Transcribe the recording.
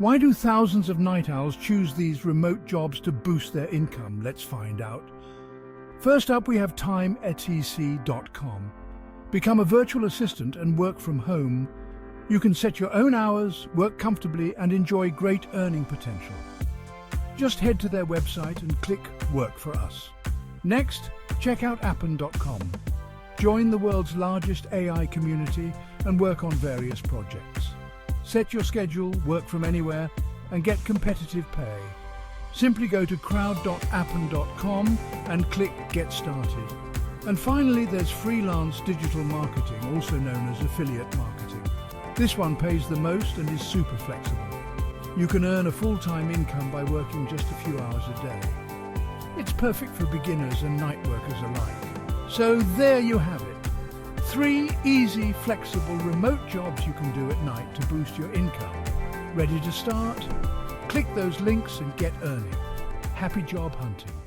Why do thousands of night owls choose these remote jobs to boost their income? Let's find out. First up, we have timeetc.com. Become a virtual assistant and work from home. You can set your own hours, work comfortably, and enjoy great earning potential. Just head to their website and click Work for Us. Next, check out appen.com. Join the world's largest AI community and work on various projects. Set your schedule, work from anywhere, and get competitive pay. Simply go to crowd.appen.com and click Get Started. And finally, there's freelance digital marketing, also known as affiliate marketing. This one pays the most and is super flexible. You can earn a full-time income by working just a few hours a day. It's perfect for beginners and night workers alike. So there you have it. 3 easy, flexible, remote jobs you can do at night to boost your income. Ready to start? Click those links and get earning. Happy job hunting.